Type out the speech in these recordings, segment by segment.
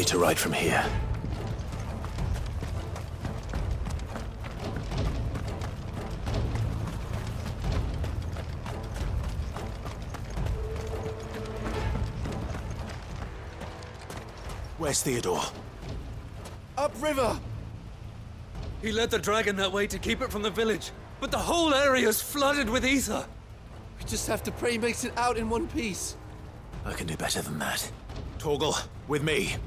to ride from here. Where's Theodore? Upriver! He led the dragon that way to keep it from the village, but the whole area's flooded with ether. We just have to pray he makes it out in one piece. I can do better than that. Torgal, with me.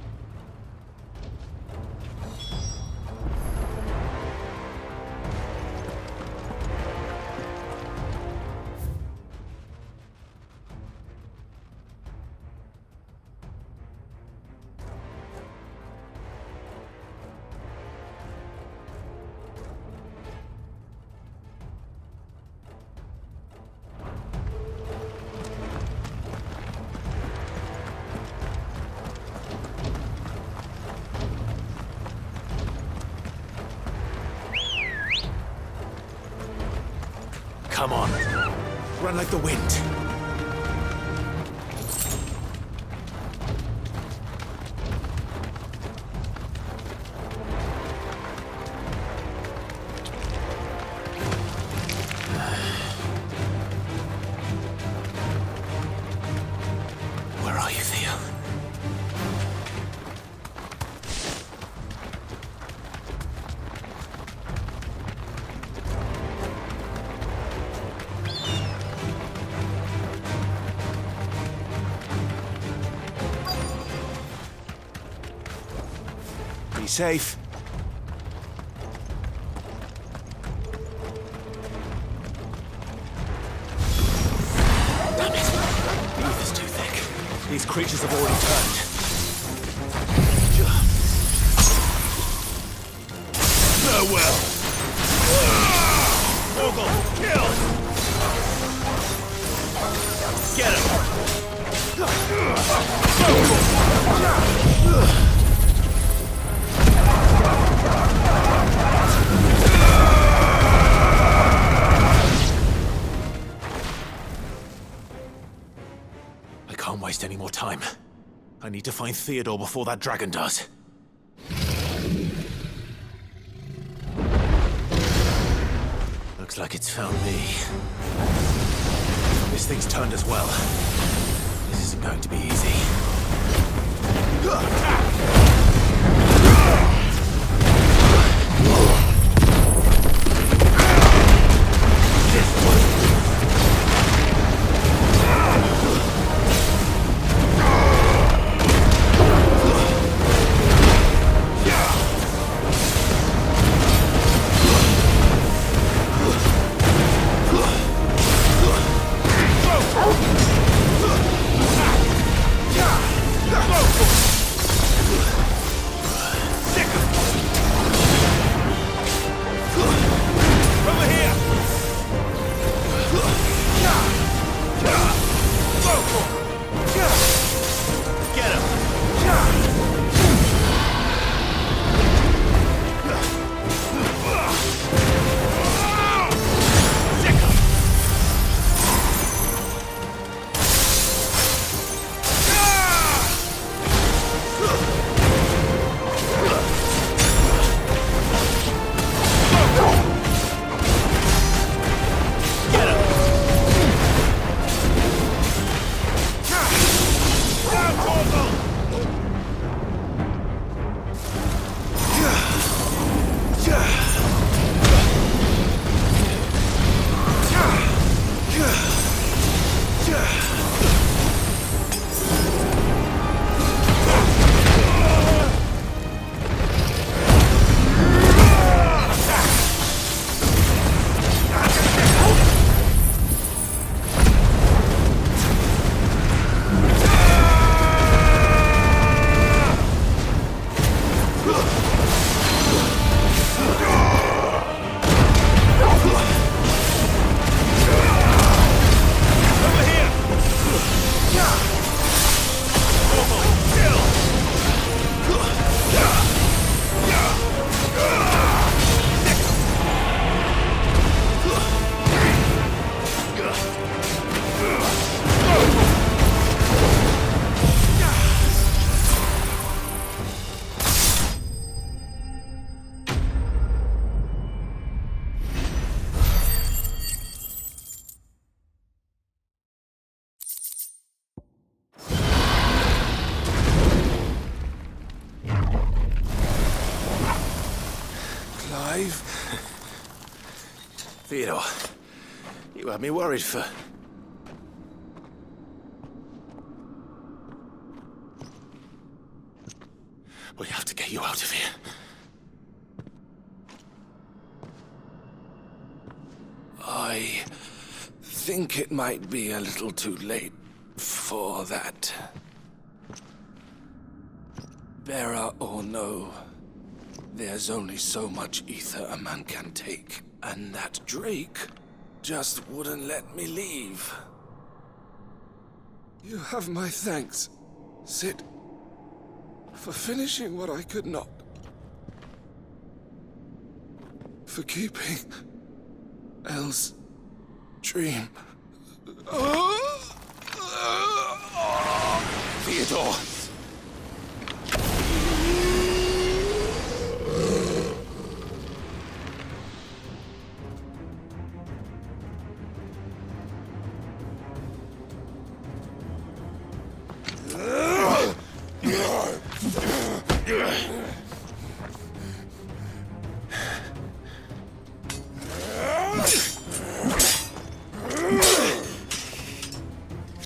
Come on. Run like the wind. Where are you, Theo? Be safe. Damn it. The ether's too thick. These creatures have already turned. Farewell. Torgal, kill! Get him! I can't waste any more time. I need to find Theodore before that dragon does. Looks like it's found me. This thing's turned as well. This isn't going to be easy. Theodore, you had me worried for... We have to get you out of here. I think it might be a little too late for that. Bearer or no, there's only so much ether a man can take, and that Drake just wouldn't let me leave. You have my thanks, Sid, for finishing what I could not. For keeping Elle's dream. Theodore!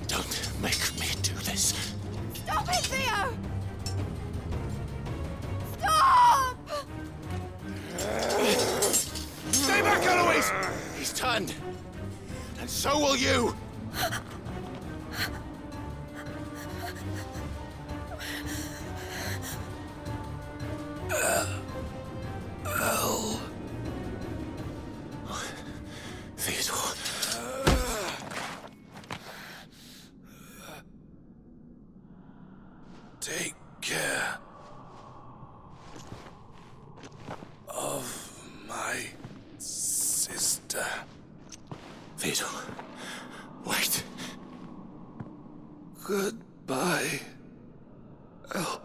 Don't make me do this. Stop it, Theo! Stop! Stay back, Eloise! He's turned. And so will you! Theodore. Take care of my sister. Theodore. Wait. Goodbye, Elle.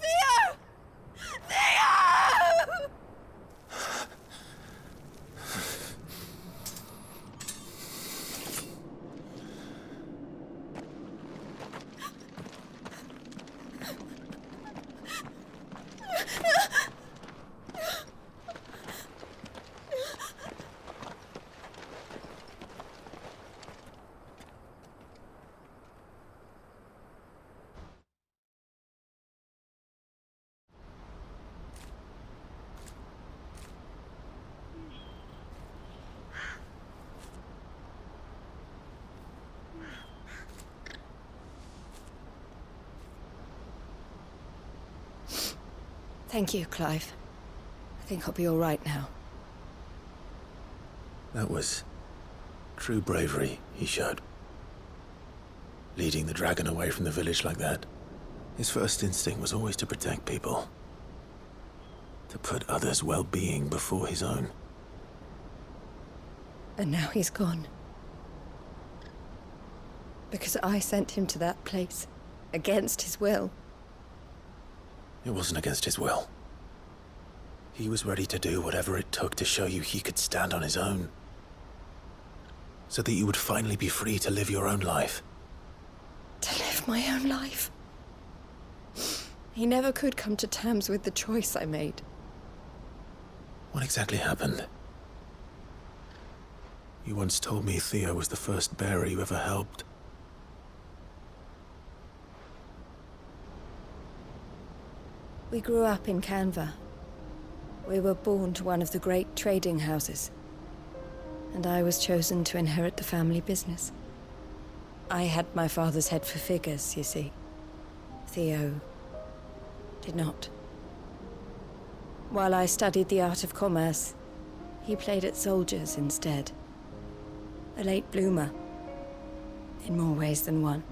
Theo! Theo! Thank you, Clive. I think I'll be all right now. That was true bravery he showed. Leading the dragon away from the village like that. His first instinct was always to protect people. To put others' well-being before his own. And now he's gone. Because I sent him to that place, against his will. It wasn't against his will. He was ready to do whatever it took to show you he could stand on his own. So that you would finally be free to live your own life. To live my own life. He never could come to terms with the choice I made. What exactly happened? You once told me Theo was the first bearer you ever helped. We grew up in Canva. We were born to one of the great trading houses. And I was chosen to inherit the family business. I had my father's head for figures, you see. Theo did not. While I studied the art of commerce, he played at soldiers instead. A late bloomer, in more ways than one.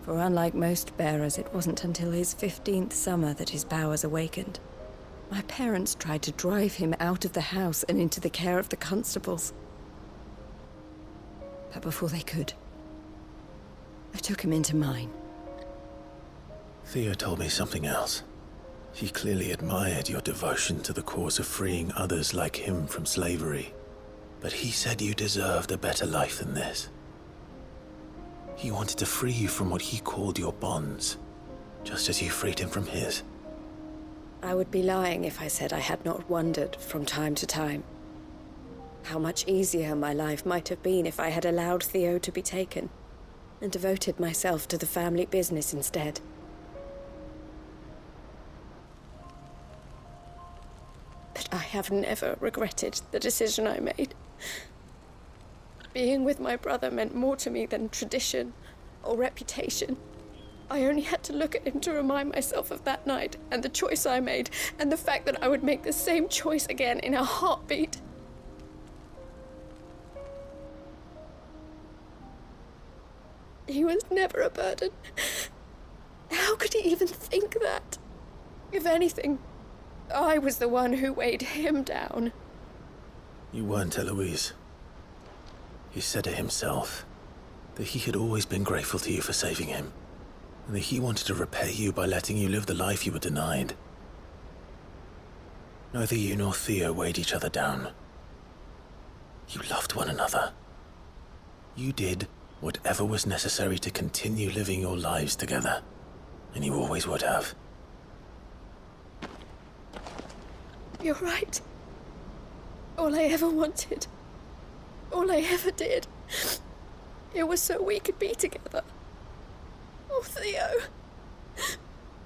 For unlike most bearers, it wasn't until his 15th summer that his powers awakened. My parents tried to drive him out of the house and into the care of the constables. But before they could, I took him into mine. Theo told me something else. He clearly admired your devotion to the cause of freeing others like him from slavery. But he said you deserved a better life than this. He wanted to free you from what he called your bonds, just as you freed him from his. I would be lying if I said I had not wondered from time to time how much easier my life might have been if I had allowed Theo to be taken and devoted myself to the family business instead. But I have never regretted the decision I made. Being with my brother meant more to me than tradition or reputation. I only had to look at him to remind myself of that night and the choice I made and the fact that I would make the same choice again in a heartbeat. He was never a burden. How could he even think that? If anything, I was the one who weighed him down. You weren't, Eloise. He said it himself, that he had always been grateful to you for saving him, and that he wanted to repay you by letting you live the life you were denied. Neither you nor Theo weighed each other down. You loved one another. You did whatever was necessary to continue living your lives together, and you always would have. You're right. All I ever wanted, all I ever did, it was so we could be together. Oh, Theo,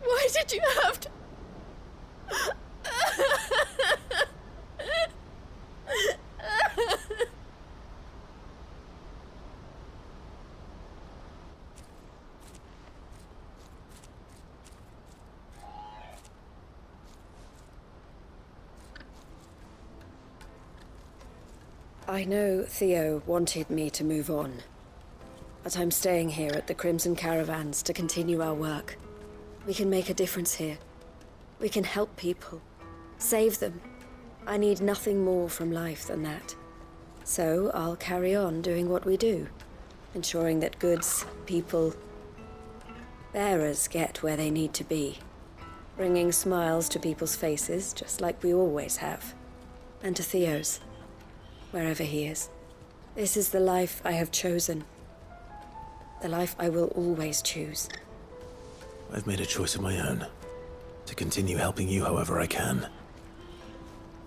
why did you have to... I know Theo wanted me to move on, but I'm staying here at the Crimson Caravans to continue our work. We can make a difference here. We can help people, save them. I need nothing more from life than that. So I'll carry on doing what we do, ensuring that goods, people, bearers get where they need to be, bringing smiles to people's faces just like we always have, and to Theo's, wherever he is. This is the life I have chosen. The life I will always choose. I've made a choice of my own, to continue helping you however I can,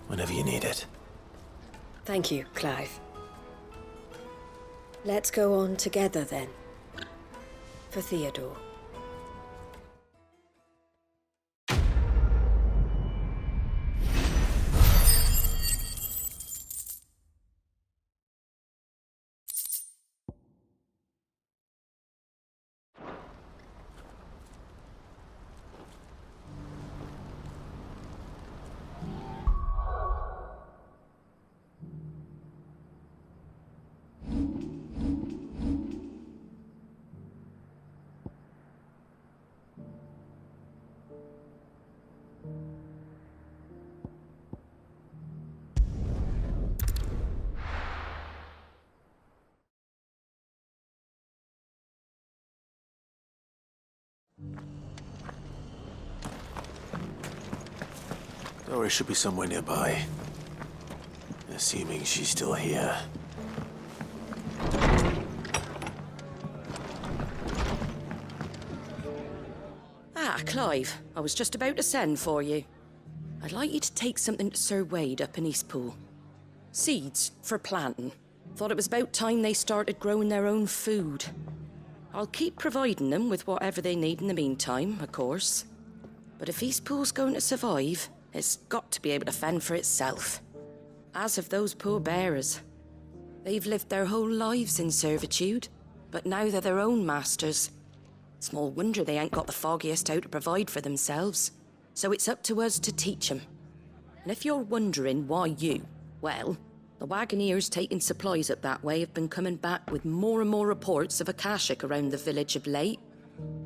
whenever you need it. Thank you, Clive. Let's go on together then. For Theodore. Dory should be somewhere nearby. Assuming she's still here. Ah, Clive. I was just about to send for you. I'd like you to take something to Sir Wade up in Eastpool. Seeds for planting. Thought it was about time they started growing their own food. I'll keep providing them with whatever they need in the meantime, of course. But if Eastpool's going to survive, it's got to be able to fend for itself. As have those poor bearers. They've lived their whole lives in servitude, but now they're their own masters. Small wonder they ain't got the foggiest how to provide for themselves. So it's up to us to teach them. And if you're wondering why you, well, the Wagoneers taking supplies up that way have been coming back with more and more reports of Akashic around the village of late.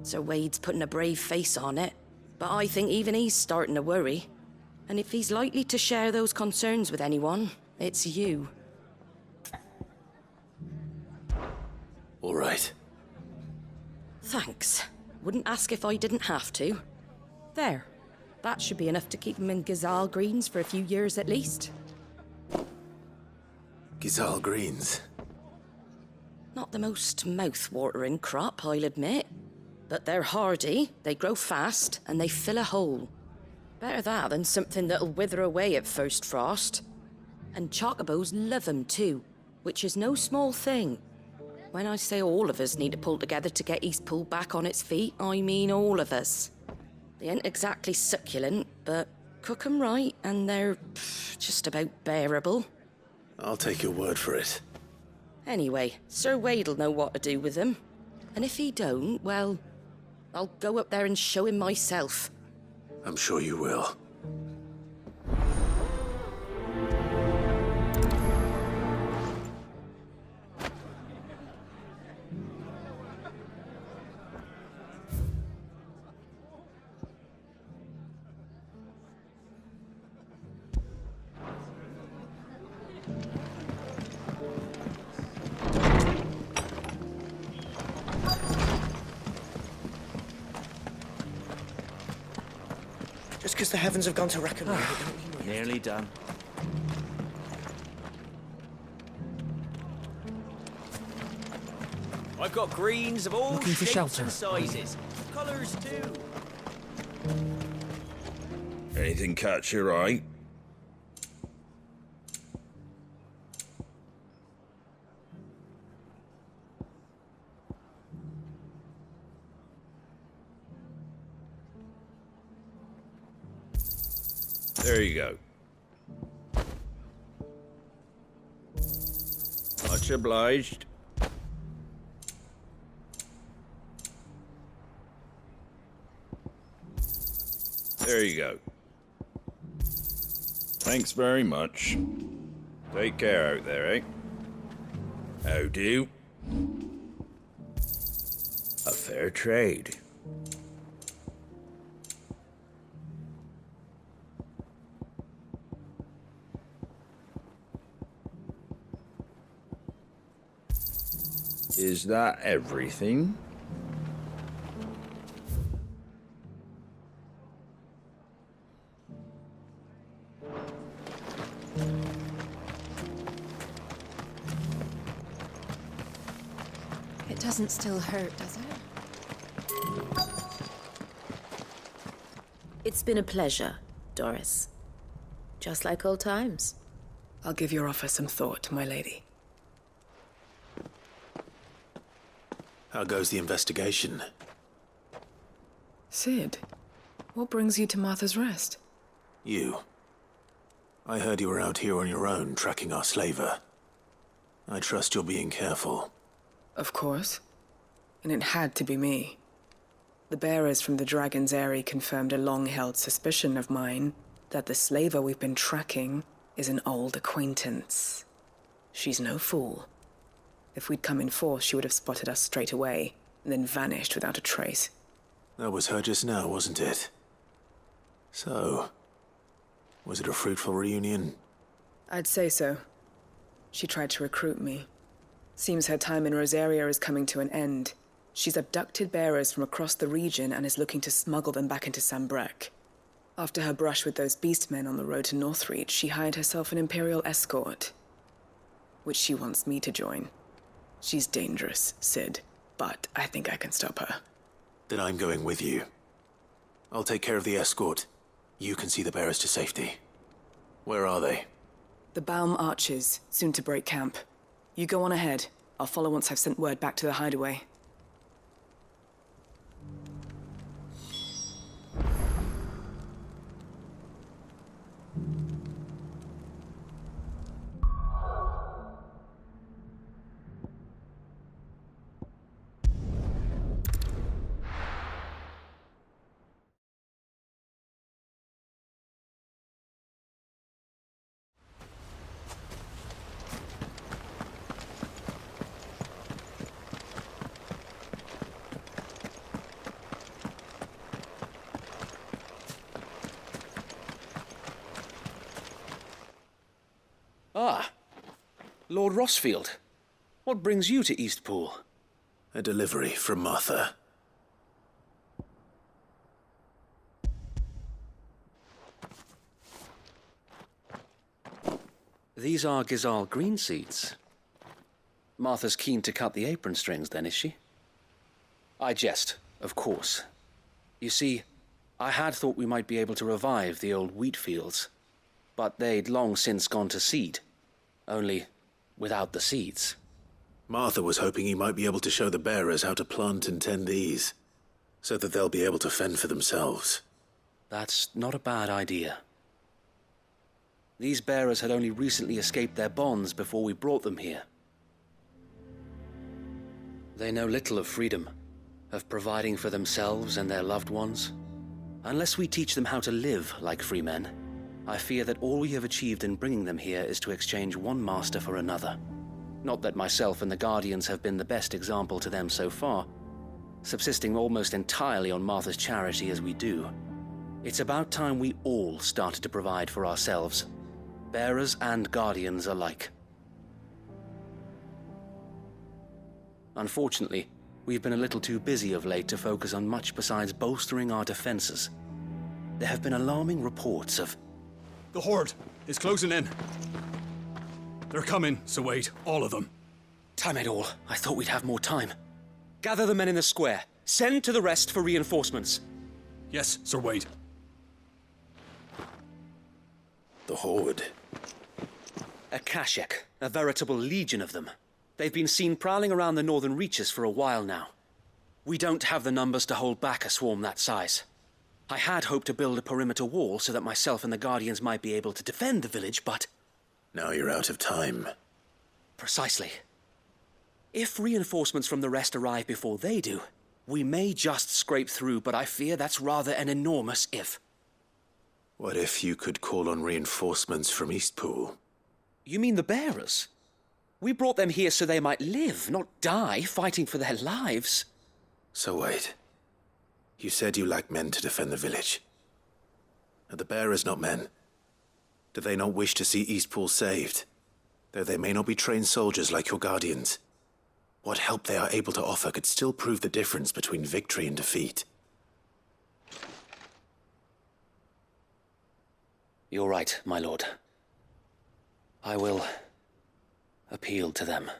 Sir Wade's putting a brave face on it, but I think even he's starting to worry. And if he's likely to share those concerns with anyone, it's you. All right. Thanks. Wouldn't ask if I didn't have to. There. That should be enough to keep them in Gazal greens for a few years at least. Gazal greens. Not the most mouth-watering crop, I'll admit. But they're hardy, they grow fast, and they fill a hole. Better that than something that'll wither away at first frost. And chocobos love them too, which is no small thing. When I say all of us need to pull together to get Eastpool back on its feet, I mean all of us. They ain't exactly succulent, but cook 'em right and they're just about bearable. I'll take your word for it. Anyway, Sir Wade'll know what to do with them. And if he don't, well, I'll go up there and show him myself. I'm sure you will. Just because the heavens have gone to Ragnarok, it don't mean we're Nearly done. I've got greens of all Looking for shapes shelter. and sizes. Colours too. Anything catch your eye? There you go. Much obliged. There you go. Thanks very much. Take care out there, eh? How do? A fair trade. Is that everything? It doesn't still hurt, does it? It's been a pleasure, Doris. Just like old times. I'll give your offer some thought, my lady. How goes the investigation? Sid, what brings you to Martha's Rest? You. I heard you were out here on your own, tracking our slaver. I trust you're being careful. Of course. And it had to be me. The bearers from the Dragon's Eyrie confirmed a long-held suspicion of mine that the slaver we've been tracking is an old acquaintance. She's no fool. If we'd come in force, she would have spotted us straight away, and then vanished without a trace. That was her just now, wasn't it? So, was it a fruitful reunion? I'd say so. She tried to recruit me. Seems her time in Rosaria is coming to an end. She's abducted bearers from across the region and is looking to smuggle them back into Sambrek. After her brush with those beastmen on the road to Northreach, she hired herself an Imperial escort, which she wants me to join. She's dangerous, Sid, but I think I can stop her. Then I'm going with you. I'll take care of the escort. You can see the bearers to safety. Where are they? The Baum Archers, soon to break camp. You go on ahead. I'll follow once I've sent word back to the hideaway. Ah, Lord Rosfield. What brings you to Eastpool? A delivery from Martha. These are Gizal green seeds. Martha's keen to cut the apron strings then, is she? I jest, of course. You see, I had thought we might be able to revive the old wheat fields, but they'd long since gone to seed, only without the seeds. Martha was hoping he might be able to show the bearers how to plant and tend these, so that they'll be able to fend for themselves. That's not a bad idea. These bearers had only recently escaped their bonds before we brought them here. They know little of freedom, of providing for themselves and their loved ones. Unless we teach them how to live like free men, I fear that all we have achieved in bringing them here is to exchange one master for another. Not that myself and the Guardians have been the best example to them so far, subsisting almost entirely on Martha's charity as we do. It's about time we all started to provide for ourselves, bearers and Guardians alike. Unfortunately, we've been a little too busy of late to focus on much besides bolstering our defenses. There have been alarming reports of... The Horde is closing in. They're coming, so wait, all of them. Damn it all, I thought we'd have more time. Gather the men in the square. Send to the rest for reinforcements. Yes, Sir Wade. The Horde. A Kashek, a veritable legion of them. They've been seen prowling around the northern reaches for a while now. We don't have the numbers to hold back a swarm that size. I had hoped to build a perimeter wall so that myself and the Guardians might be able to defend the village, but... Now you're out of time. Precisely. If reinforcements from the rest arrive before they do, we may just scrape through, but I fear that's rather an enormous if. What if you could call on reinforcements from Eastpool? You mean the bearers? We brought them here so they might live, not die, fighting for their lives. So wait. You said you lack men to defend the village. Are the bearers not men? Do they not wish to see Eastpool saved? Though they may not be trained soldiers like your Guardians, what help they are able to offer could still prove the difference between victory and defeat. You're right, my lord. I will appeal to them.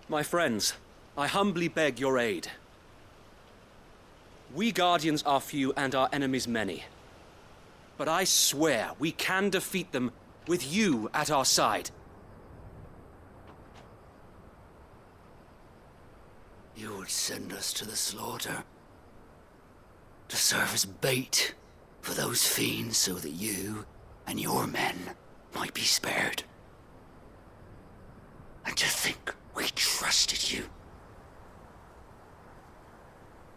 My friends, I humbly beg your aid. We Guardians are few and our enemies many. But I swear we can defeat them with you at our side. You would send us to the slaughter, to serve as bait for those fiends so that you and your men might be spared. And to think we trusted you.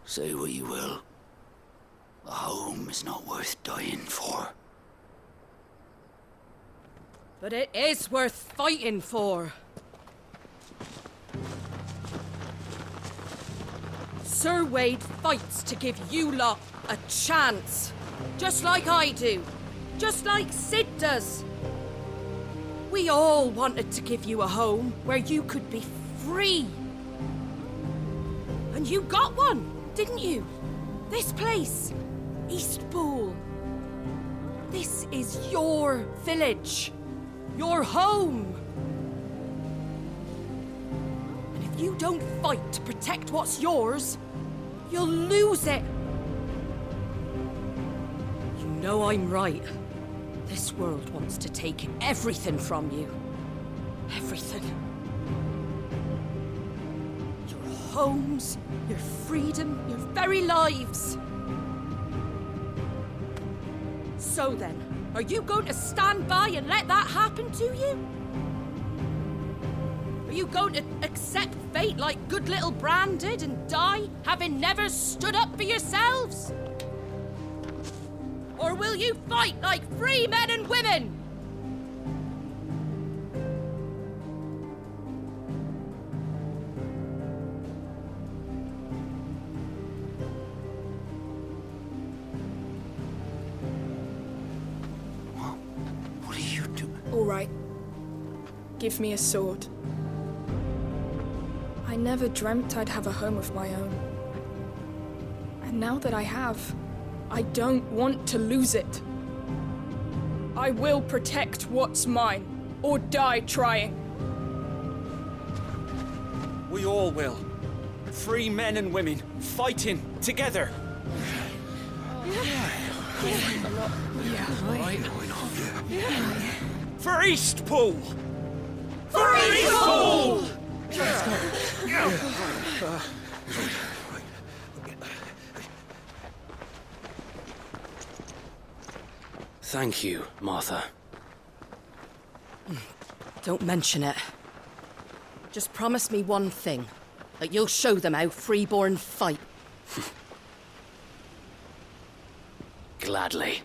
Say what you will, a home is not worth dying for. But it is worth fighting for. Sir Wade fights to give you lot a chance. Just like I do. Just like Sid does. We all wanted to give you a home where you could be free. And you got one, didn't you? This place, Eastpool. This is your village. Your home. And if you don't fight to protect what's yours, you'll lose it. You know I'm right. This world wants to take everything from you. Everything. Your homes, your freedom, your very lives. So then, are you going to stand by and let that happen to you? Are you going to accept fate like good little Bran did and die, having never stood up for yourselves? Or will you fight like free men and women? What are you doing? All right. Give me a sword. I never dreamt I'd have a home of my own. And now that I have, I don't want to lose it. I will protect what's mine, or die trying. We all will. Free men and women, fighting together. For Eastpool! For Eastpool! Thank you, Martha. Don't mention it. Just promise me one thing. That you'll show them how freeborn fight. Gladly.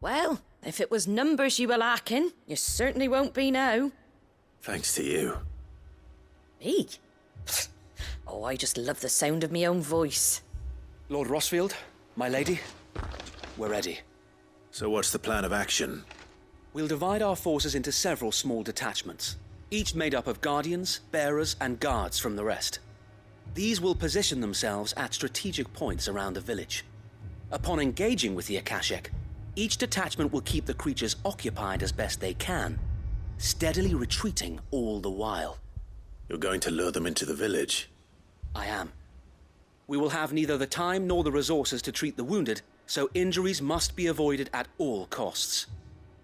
Well, if it was numbers you were lacking, you certainly won't be now. Thanks to you. Me? Oh, I just love the sound of my own voice. Lord Rosfield, my lady, we're ready. So what's the plan of action? We'll divide our forces into several small detachments, each made up of guardians, bearers, and guards from the rest. These will position themselves at strategic points around the village. Upon engaging with the Akashic, each detachment will keep the creatures occupied as best they can, steadily retreating all the while. You're going to lure them into the village? I am. We will have neither the time nor the resources to treat the wounded, so injuries must be avoided at all costs.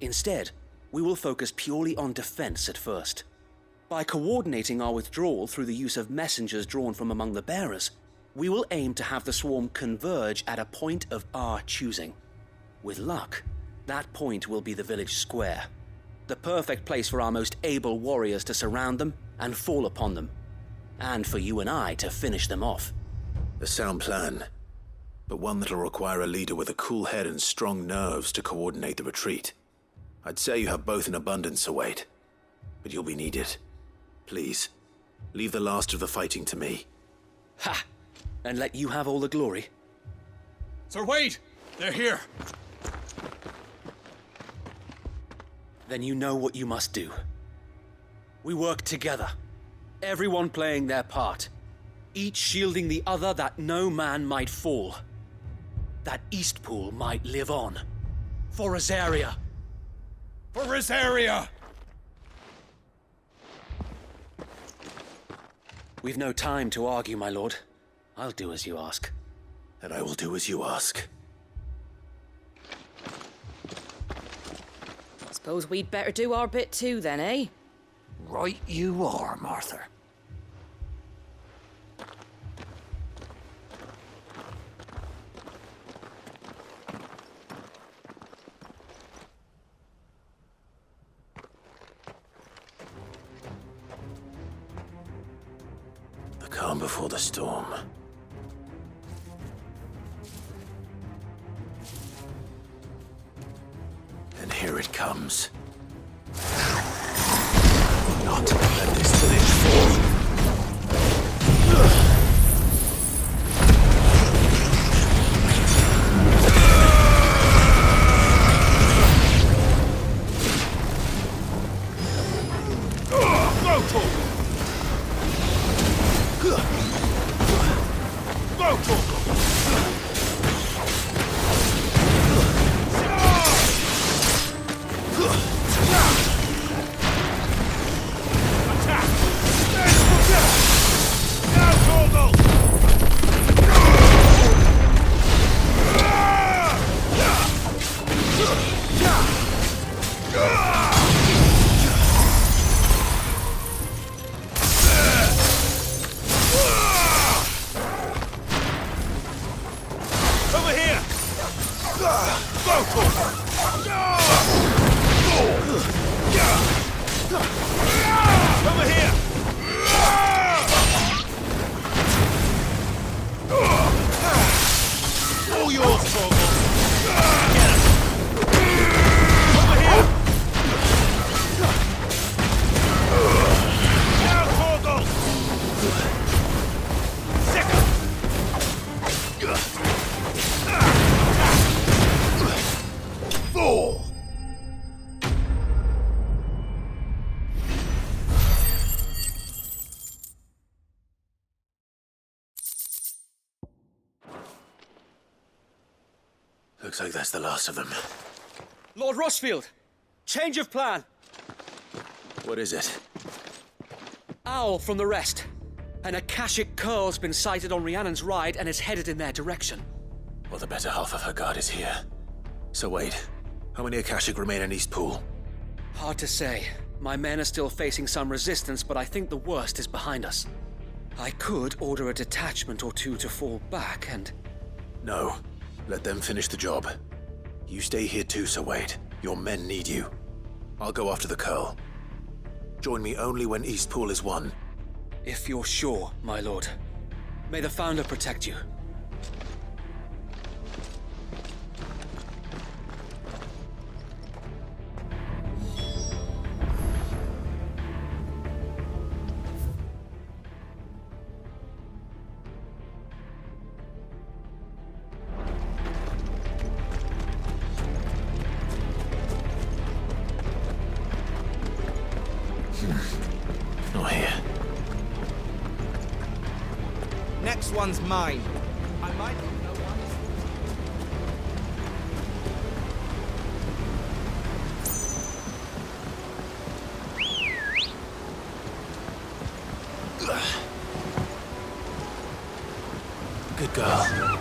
Instead, we will focus purely on defense at first. By coordinating our withdrawal through the use of messengers drawn from among the bearers, we will aim to have the swarm converge at a point of our choosing. With luck, that point will be the village square, the perfect place for our most able warriors to surround them and fall upon them, and for you and I to finish them off. A sound plan, but one that'll require a leader with a cool head and strong nerves to coordinate the retreat. I'd say you have both in abundance, Await, but you'll be needed. Please, leave the last of the fighting to me. Ha! And let you have all the glory. Sir Wade! They're here! Then you know what you must do. We work together, everyone playing their part, each shielding the other that no man might fall, that Eastpool might live on. For Rosaria! For Rosaria! We've no time to argue, my lord. I'll do as you ask. And I will do as you ask. Suppose we'd better do our bit too then, eh? Right you are, Martha. The calm before the storm. And here it comes. Not let this village fall. Looks like that's the last of them. Lord Rosfield! Change of plan! What is it? Owl from the rest. An Akashic curl's been sighted on Rhiannon's ride and is headed in their direction. Well, the better half of her guard is here. So wait, how many Akashic remain in East Pool? Hard to say. My men are still facing some resistance, but I think the worst is behind us. I could order a detachment or two to fall back and... No. Let them finish the job. You stay here too, Sir Wade. Your men need you. I'll go after the curl. Join me only when East Pool is won. If you're sure, my lord. May the Founder protect you. Not here. Next one's mine. I might not know one. Good girl.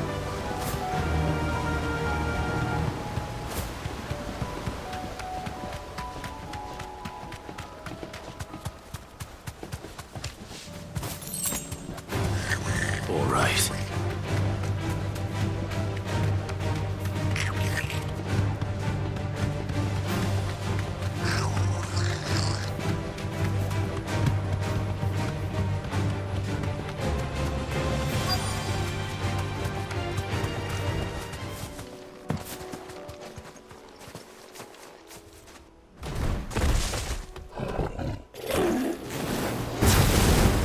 All right.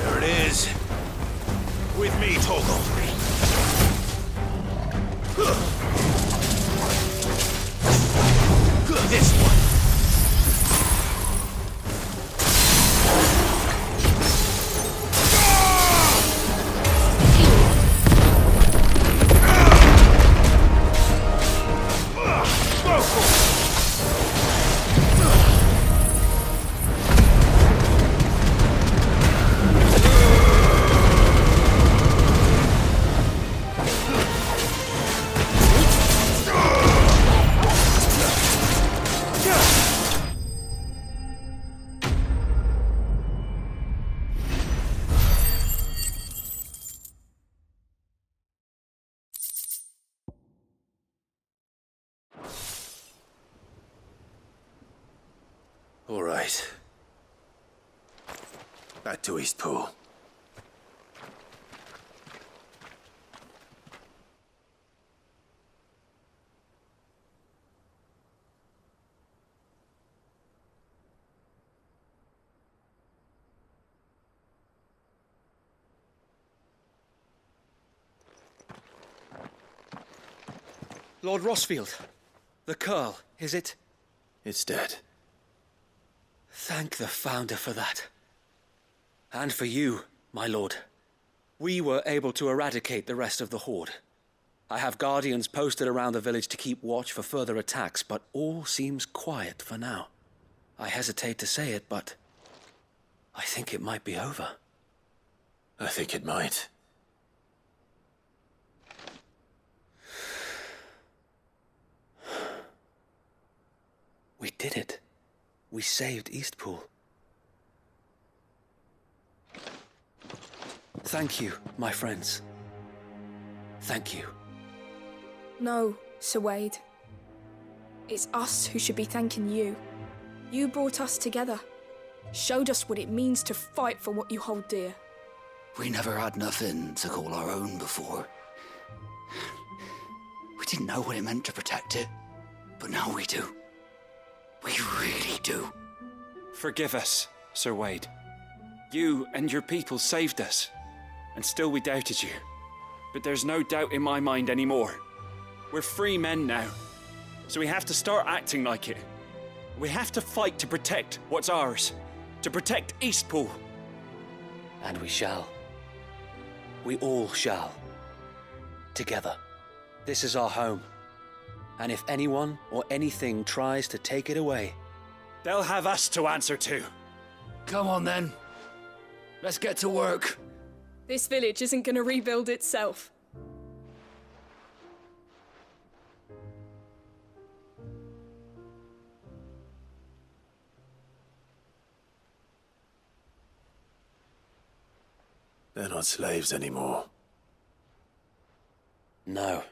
There it is. With me, Torgal. This one. All right. Back to East Pool. Lord Rosfield, the curl, is it? It's dead. Thank the Founder for that. And for you, my lord. We were able to eradicate the rest of the Horde. I have guardians posted around the village to keep watch for further attacks, but all seems quiet for now. I hesitate to say it, but I think it might be over. I think it might. We did it. We saved Eastpool. Thank you, my friends. Thank you. No, Sir Wade. It's us who should be thanking you. You brought us together. Showed us what it means to fight for what you hold dear. We never had nothing to call our own before. We didn't know what it meant to protect it, but now we do. We really do. Forgive us, Sir Wade. You and your people saved us, and still we doubted you. But there's no doubt in my mind anymore. We're free men now, so we have to start acting like it. We have to fight to protect what's ours, to protect Eastpool. And we shall. We all shall. Together. This is our home. And if anyone or anything tries to take it away, they'll have us to answer to. Come on then. Let's get to work. This village isn't gonna rebuild itself. They're not slaves anymore. No.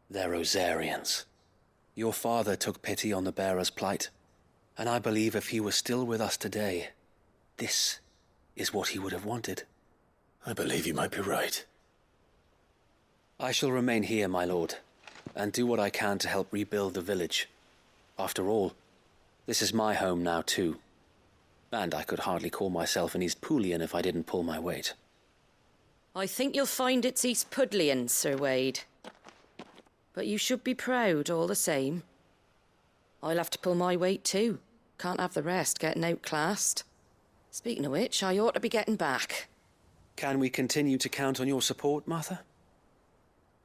They're Rosarians. Your father took pity on the bearer's plight, and I believe if he was still with us today, this is what he would have wanted. I believe you might be right. I shall remain here, my lord, and do what I can to help rebuild the village. After all, this is my home now too. And I could hardly call myself an East Poolian if I didn't pull my weight. I think you'll find it's East Pudlian, Sir Wade. But you should be proud all the same. I'll have to pull my weight too. Can't have the rest getting outclassed. Speaking of which, I ought to be getting back. Can we continue to count on your support, Martha?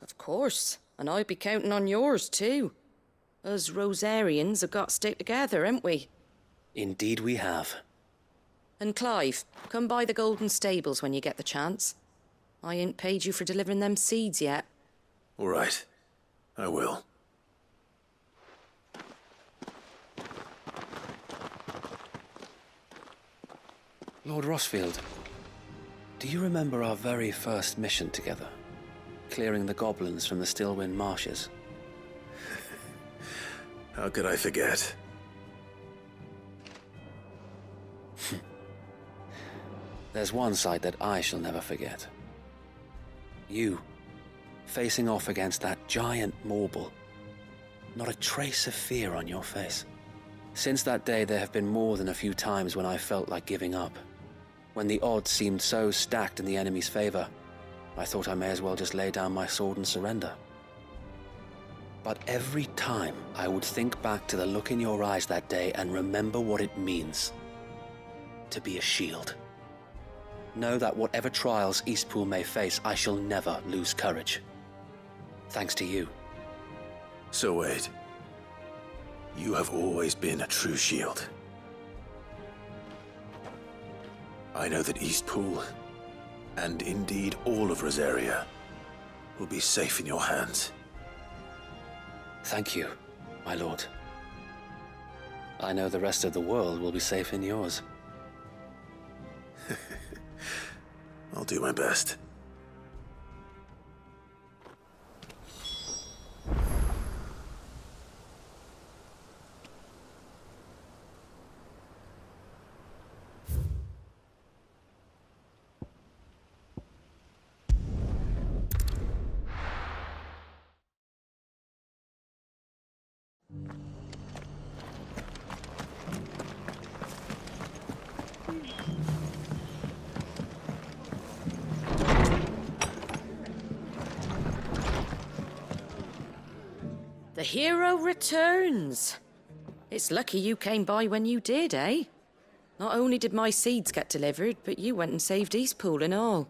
Of course, and I'll be counting on yours too. Us Rosarians have got to stick together, haven't we? Indeed we have. And Clive, come by the Golden Stables when you get the chance. I ain't paid you for delivering them seeds yet. All right. I will. Lord Rosfield, do you remember our very first mission together? Clearing the goblins from the Stillwind marshes? How could I forget? There's one sight that I shall never forget. You, facing off against that giant Morble. Not a trace of fear on your face. Since that day, there have been more than a few times when I felt like giving up. When the odds seemed so stacked in the enemy's favor, I thought I may as well just lay down my sword and surrender. But every time I would think back to the look in your eyes that day and remember what it means to be a shield. Know that whatever trials Eastpool may face, I shall never lose courage. Thanks to you. So Wade, you have always been a true shield. I know that Eastpool, and indeed all of Rosaria, will be safe in your hands. Thank you, my lord. I know the rest of the world will be safe in yours. I'll do my best. The hero returns. It's lucky you came by when you did, eh? Not only did my seeds get delivered, but you went and saved Eastpool and all.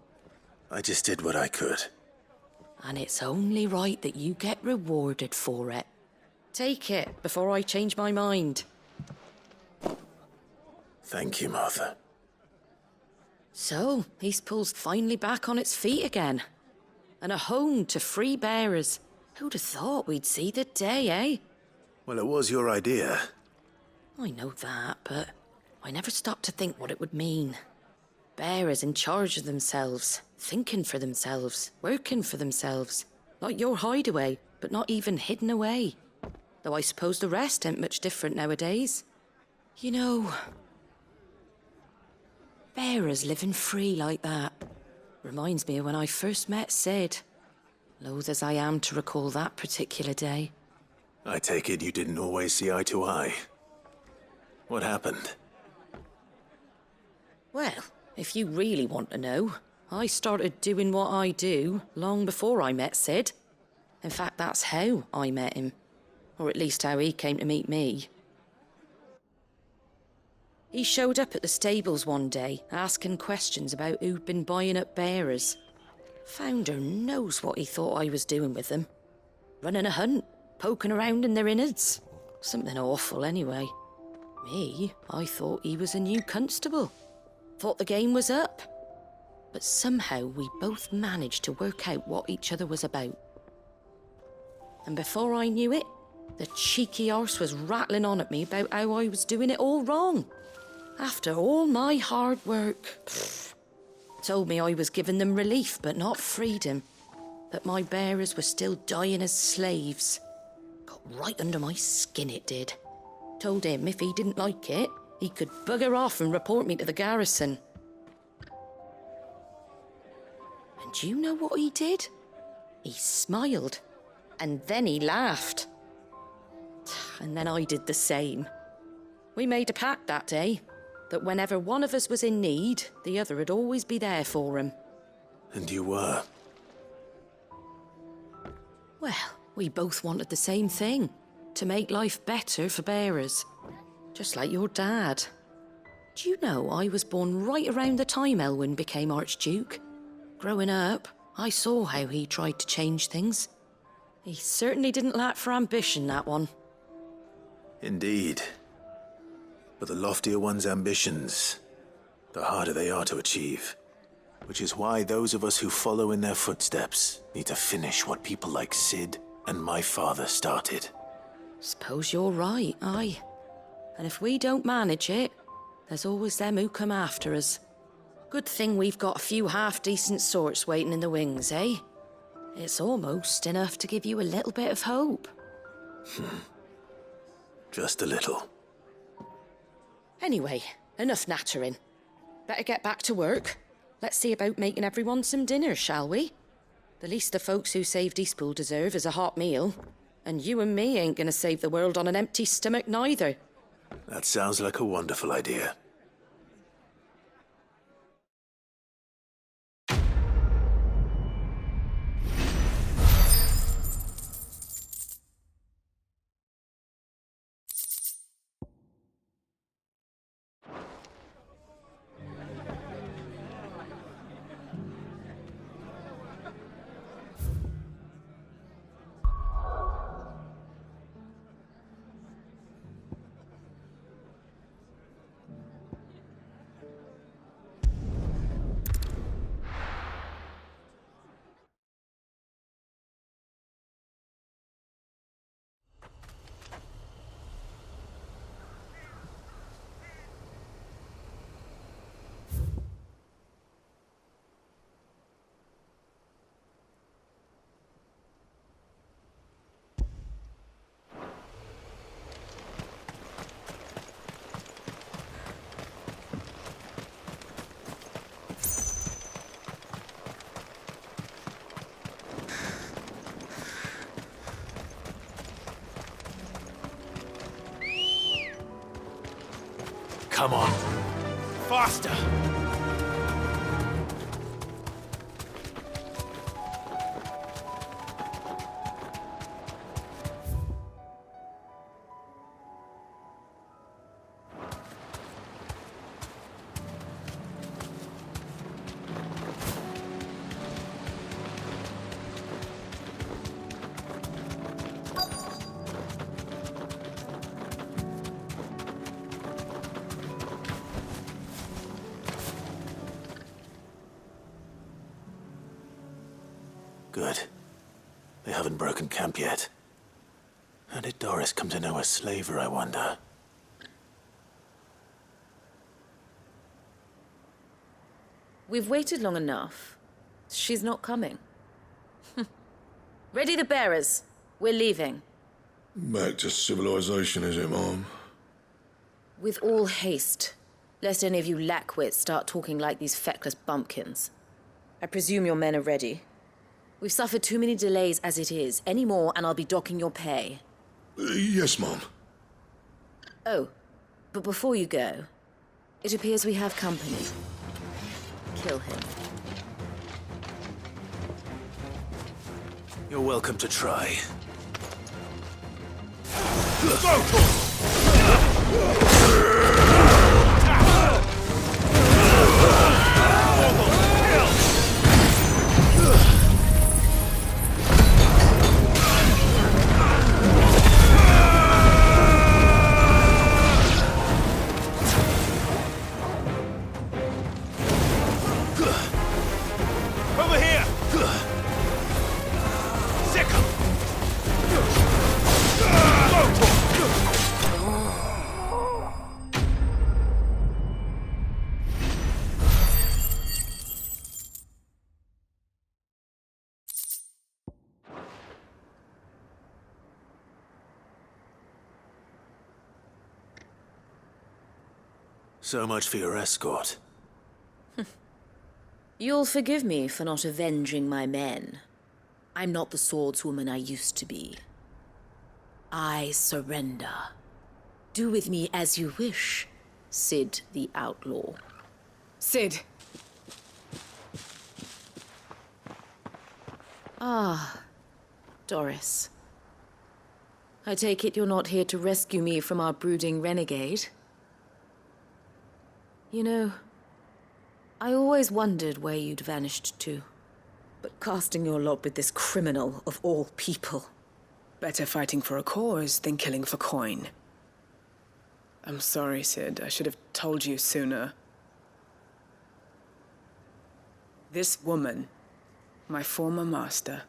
I just did what I could. And it's only right that you get rewarded for it. Take it before I change my mind. Thank you, Martha. So, Eastpool's finally back on its feet again. And a home to free bearers. Who'd have thought we'd see the day, eh? Well, it was your idea. I know that, but I never stopped to think what it would mean. Bearers in charge of themselves, thinking for themselves, working for themselves. Like your hideaway, but not even hidden away. Though I suppose the rest ain't much different nowadays. You know, bearers living free like that reminds me of when I first met Sid. Loath as I am to recall that particular day. I take it you didn't always see eye to eye. What happened? Well, if you really want to know, I started doing what I do long before I met Sid. In fact, that's how I met him. Or at least how he came to meet me. He showed up at the stables one day, asking questions about who'd been buying up bearers. Founder knows what he thought I was doing with them. Running a hunt, poking around in their innards. Something awful, anyway. Me, I thought he was a new constable. Thought the game was up. But somehow we both managed to work out what each other was about. And before I knew it, the cheeky arse was rattling on at me about how I was doing it all wrong. After all my hard work. Told me I was giving them relief, but not freedom. That my bearers were still dying as slaves. Got right under my skin, it did. Told him if he didn't like it, he could bugger off and report me to the garrison. And do you know what he did? He smiled. And then he laughed. And then I did the same. We made a pact that day, that whenever one of us was in need, the other would always be there for him. And you were? Well, we both wanted the same thing. To make life better for bearers. Just like your dad. Do you know I was born right around the time Elwyn became Archduke? Growing up, I saw how he tried to change things. He certainly didn't lack for ambition, that one. Indeed. But the loftier one's ambitions, the harder they are to achieve. Which is why those of us who follow in their footsteps need to finish what people like Sid and my father started. Suppose you're right, aye. And if we don't manage it, there's always them who come after us. Good thing we've got a few half-decent sorts waiting in the wings, eh? It's almost enough to give you a little bit of hope. Just a little. Anyway, enough nattering. Better get back to work. Let's see about making everyone some dinner, shall we? The least the folks who saved Eastpool deserve is a hot meal. And you and me ain't gonna save the world on an empty stomach neither. That sounds like a wonderful idea. Come on. Faster! Good. They haven't broken camp yet. How did Doris come to know a slaver, I wonder? We've waited long enough. She's not coming. Ready the bearers. We're leaving. Back to civilization, is it, Mom? With all haste, lest any of you lackwits start talking like these feckless bumpkins. I presume your men are ready. We've suffered too many delays as it is. Any more, and I'll be docking your pay. Yes, Mom. Oh, but before you go, it appears we have company. Kill him. You're welcome to try. So much for your escort. You'll forgive me for not avenging my men. I'm not the swordswoman I used to be. I surrender. Do with me as you wish, Sid the Outlaw. Sid! Ah, Doris. I take it you're not here to rescue me from our brooding renegade? You know, I always wondered where you'd vanished to. But casting your lot with this criminal of all people... Better fighting for a cause than killing for coin. I'm sorry, Sid. I should have told you sooner. This woman, my former master,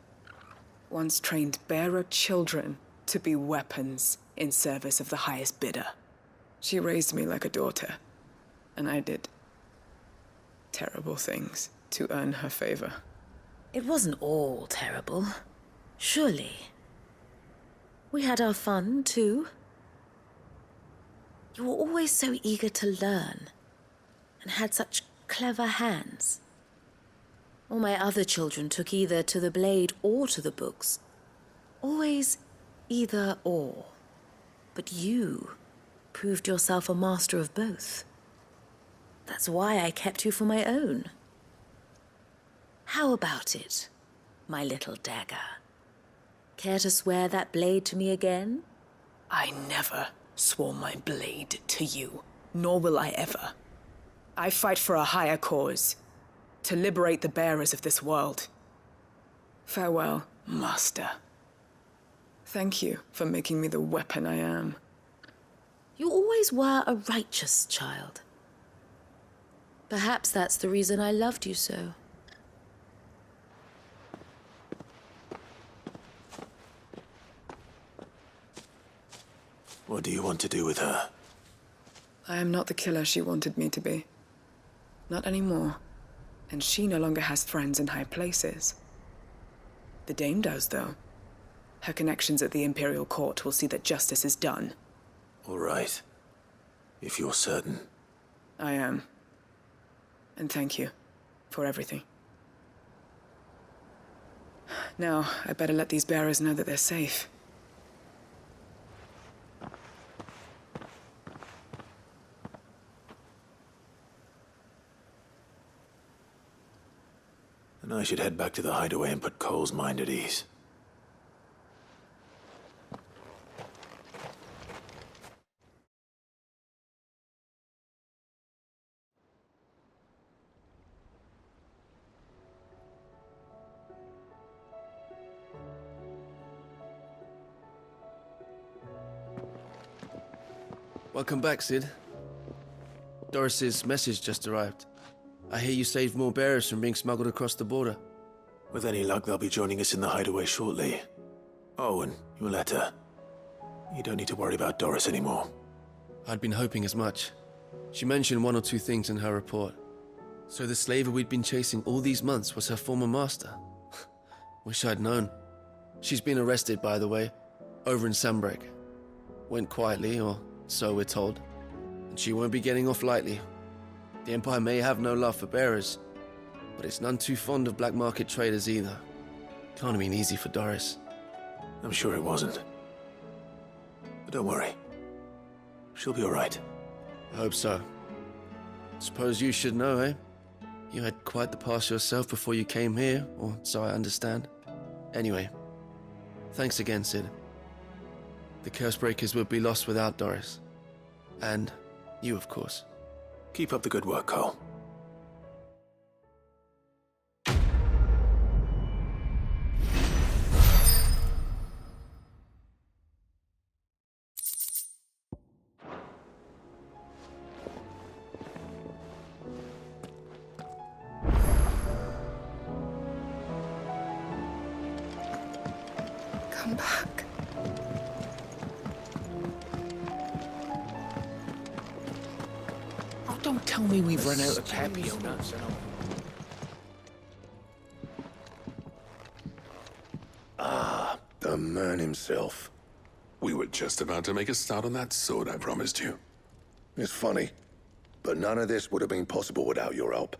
once trained bearer children to be weapons in service of the highest bidder. She raised me like a daughter, and I did terrible things to earn her favor. It wasn't all terrible, surely. We had our fun, too. You were always so eager to learn, and had such clever hands. All my other children took either to the blade or to the books. Always either or. But you proved yourself a master of both. That's why I kept you for my own. How about it, my little dagger? Care to swear that blade to me again? I never swore my blade to you, nor will I ever. I fight for a higher cause, to liberate the bearers of this world. Farewell, Master. Thank you for making me the weapon I am. You always were a righteous child. Perhaps that's the reason I loved you so. What do you want to do with her? I am not the killer she wanted me to be. Not anymore. And she no longer has friends in high places. The Dame does, though. Her connections at the Imperial Court will see that justice is done. All right. If you're certain. I am. And thank you for everything. Now, I better let these bearers know that they're safe. And I should head back to the hideaway and put Cole's mind at ease. Welcome back, Sid. Doris's message just arrived. I hear you saved more bearers from being smuggled across the border. With any luck, they'll be joining us in the hideaway shortly. Oh, and your letter. You don't need to worry about Doris anymore. I'd been hoping as much. She mentioned one or two things in her report. So the slaver we'd been chasing all these months was her former master. Wish I'd known. She's been arrested, by the way, over in Sambrek. Went quietly, or so we're told. And she won't be getting off lightly. The Empire may have no love for bearers, but it's none too fond of black market traders either. Can't have been easy for Doris. I'm sure it wasn't. But don't worry. She'll be all right. I hope so. Suppose you should know, eh? You had quite the past yourself before you came here, or so I understand. Anyway, thanks again, Sid. The Cursebreakers would be lost without Doris. And you, of course. Keep up the good work, Cole. Come back. Oh, don't tell me we've run out of Papio now. Ah, the man himself. We were just about to make a start on that sword I promised you. It's funny. but none of this would have been possible without your help.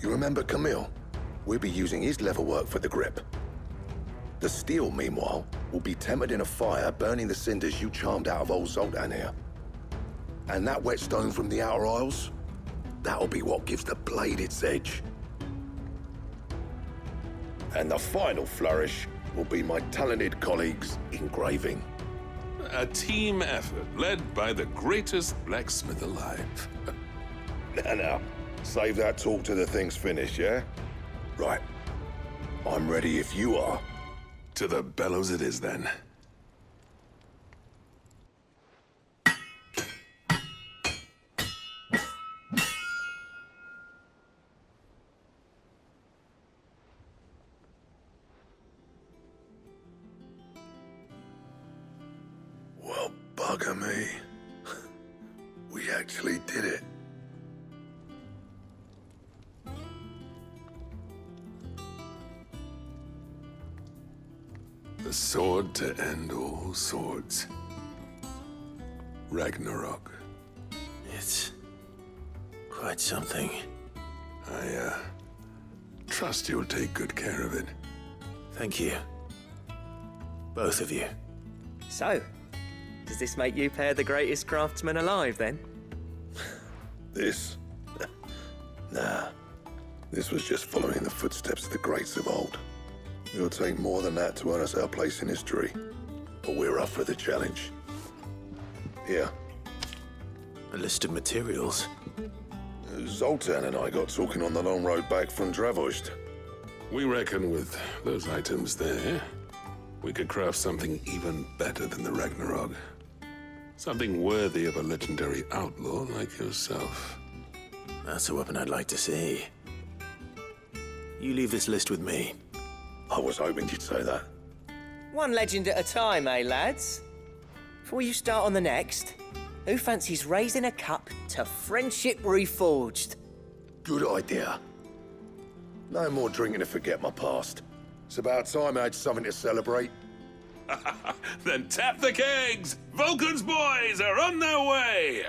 You remember Camille? We'll be using his leatherwork for the grip. The steel, meanwhile, will be tempered in a fire, burning the cinders you charmed out of old Zoltan here. And that whetstone from the Outer Isles, that'll be what gives the blade its edge. And the final flourish will be my talented colleagues' engraving. A team effort led by the greatest blacksmith alive. Now, save that talk till the thing's finished, yeah? Right. I'm ready if you are. To the bellows it is, then. Well, bugger me. We actually did it. The sword to end all swords. Ragnarok. It's quite something. I trust you'll take good care of it. Thank you. Both of you. So, does this make you pair the greatest craftsman alive, then? This? Nah. This was just following the footsteps of the greats of old. It'll take more than that to earn us our place in history. But we're up for the challenge. Here. A list of materials. Zoltan and I got talking on the long road back from Dravost. We reckon with those items there, we could craft something even better than the Ragnarok. Something worthy of a legendary outlaw like yourself. That's a weapon I'd like to see. You leave this list with me. I was hoping you'd say that. One legend at a time, eh, lads? Before you start on the next, who fancies raising a cup to friendship reforged? Good idea. No more drinking to forget my past. It's about time I had something to celebrate. Then tap the kegs! Vulcan's boys are on their way!